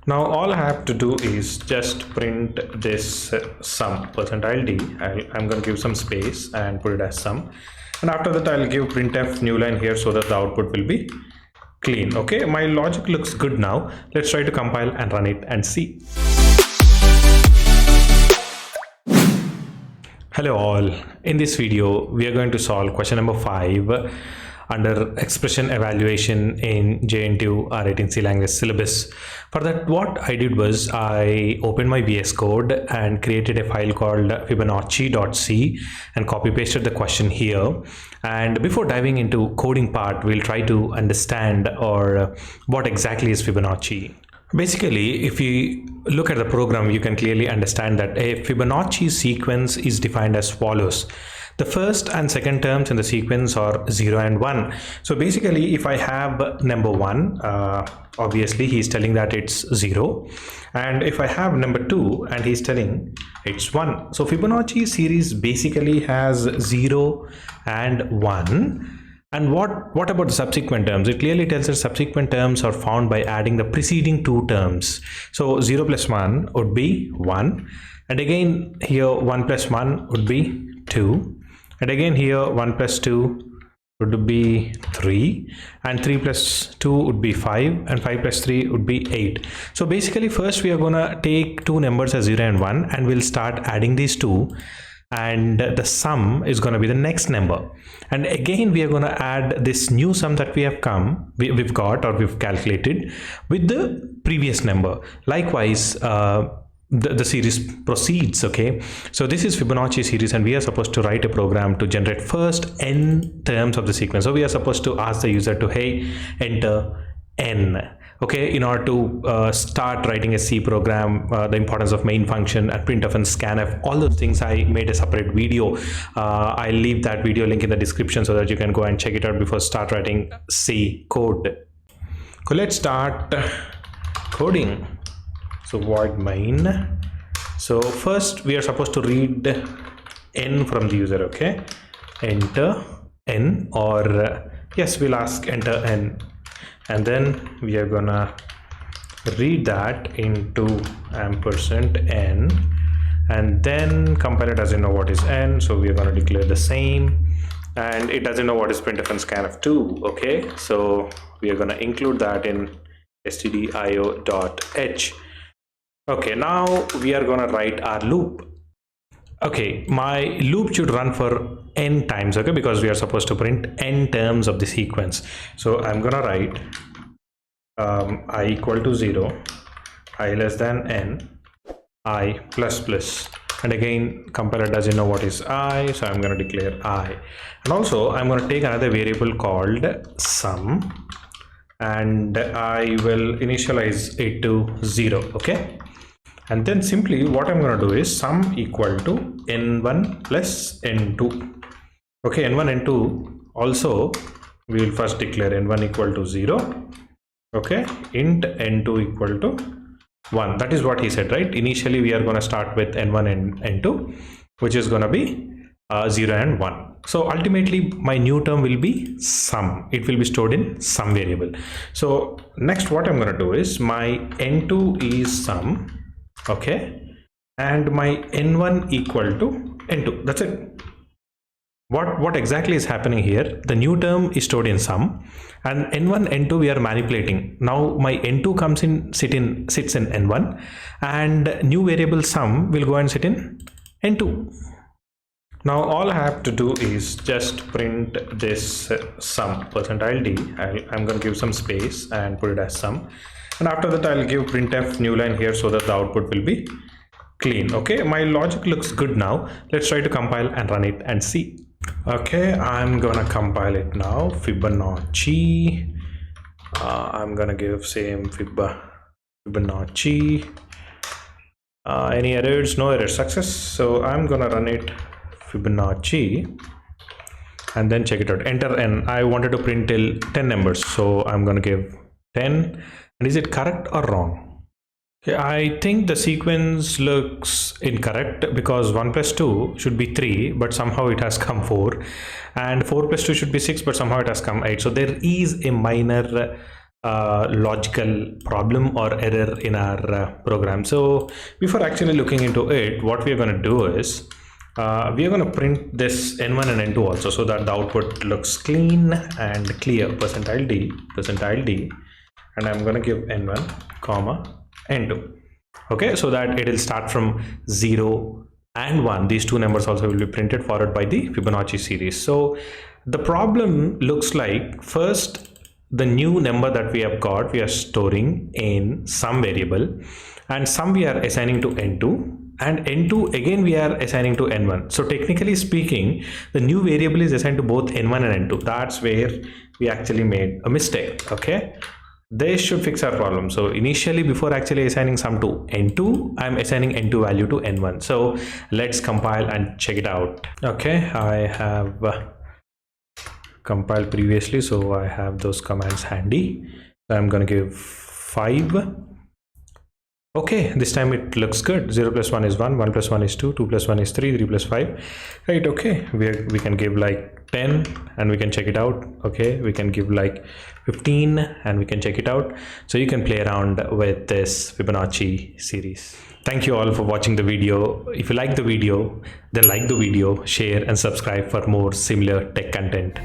Now all I have to do is just print this sum percentile d. I'm going to give some space and put it as sum, and after that I'll give printf new line here so that the output will be clean. Okay, my logic looks good now. Let's try to compile and run it and see. Hello all, in this video we are going to solve question number 5 under expression evaluation in JNTU R18 C language syllabus. For that, what I did was I opened my VS Code and created a file called Fibonacci.c and copy pasted the question here. And before diving into coding part, we'll try to understand what exactly is Fibonacci. Basically, if you look at the program, you can clearly understand that a Fibonacci sequence is defined as follows. The first and second terms in the sequence are 0 and 1. So basically, if I have number 1, obviously he's telling that it's 0. And if I have number 2 and he's telling it's 1. So Fibonacci series basically has 0 and 1. And what about the subsequent terms? It clearly tells us subsequent terms are found by adding the preceding two terms. So 0 plus 1 would be 1. And again here 1 plus 1 would be 2. And again here 1 plus 2 would be 3. And 3 plus 2 would be 5. And 5 plus 3 would be 8. So basically first we are going to take two numbers as 0 and 1 and we'll start adding these two. And the sum is going to be the next number, and again we are going to add this new sum that we've calculated with the previous number. Likewise, the series proceeds. Okay, so this is Fibonacci series and we are supposed to write a program to generate first n terms of the sequence. So we are supposed to ask the user to, hey, enter n. Okay, in order to start writing a C program, the importance of main function and printf and scanf, all those things, I made a separate video. I'll leave that video link in the description so that you can go and check it out before start writing C code. So let's start coding. So void main. So first we are supposed to read n from the user. Okay, enter n, or yes, we'll ask enter n. And then we are gonna read that into %n, and then compare it. Doesn't know what is n, so we are gonna declare the same, and it doesn't know what is printf and scanf too. Okay, so we are gonna include that in stdio.h. Okay, now we are gonna write our loop. Okay, my loop should run for n times, okay, because we are supposed to print n terms of the sequence. So I'm gonna write I equal to 0, I less than n, I plus plus, and again compiler doesn't know what is I, so I'm gonna declare I. And also I'm gonna take another variable called sum, and I will initialize it to 0. Okay, and then simply what I'm going to do is sum equal to n1 plus n2. Okay, n1, n2 also we will first declare n1 equal to 0. Okay, int n2 equal to 1. That is what he said, right? Initially we are going to start with n1 and n2, which is going to be 0 and 1. So ultimately my new term will be sum. It will be stored in sum variable. So next what I'm going to do is my n2 is sum. Okay, and my n1 equal to n2. That's it. What exactly is happening here? The new term is stored in sum, and n1, n2 we are manipulating. Now my n2 comes in, sits in n1, and new variable sum will go and sit in n2. Now all I have to do is just print this sum percentile d. I'm going to give some space and put it as sum. And after that I'll give printf new line here so that the output will be clean. Okay, my logic looks good now. Let's try to compile and run it and see. Okay, I'm gonna compile it now. Fibonacci. I'm gonna give same Fibonacci. Any errors? No errors. Success. So I'm gonna run it Fibonacci and then check it out. Enter n. I wanted to print till 10 numbers, so I'm gonna give 10. And is it correct or wrong? Okay, I think the sequence looks incorrect because 1 plus 2 should be 3, but somehow it has come 4, and 4 plus 2 should be 6, but somehow it has come 8. So there is a minor logical problem or error in our program. So before actually looking into it, what we are going to do is we are going to print this n1 and n2 also, so that the output looks clean and clear. Percentile d, and I'm going to give n1 comma n2. Okay, so that it will start from 0 and 1. These two numbers also will be printed, followed by the Fibonacci series. So the problem looks like, first, the new number that we have got, we are storing in some variable, and some we are assigning to n2, and n2 again we are assigning to n1. So technically speaking, the new variable is assigned to both n1 and n2. That's where we actually made a mistake. Okay, this should fix our problem. So initially, before actually assigning sum to n2, I'm assigning n2 value to n1. So let's compile and check it out. Okay, I have compiled previously, so I have those commands handy. I'm going to give 5. Okay, this time it looks good. 0 plus 1 is 1, 1 plus 1 is 2, 2 plus 1 is 3, 3 plus 5. Right, okay, we can give like 10 and we can check it out. Okay, we can give like 15 and we can check it out. So you can play around with this Fibonacci series. Thank you all for watching the video. If you like the video, then like the video, share and subscribe for more similar tech content.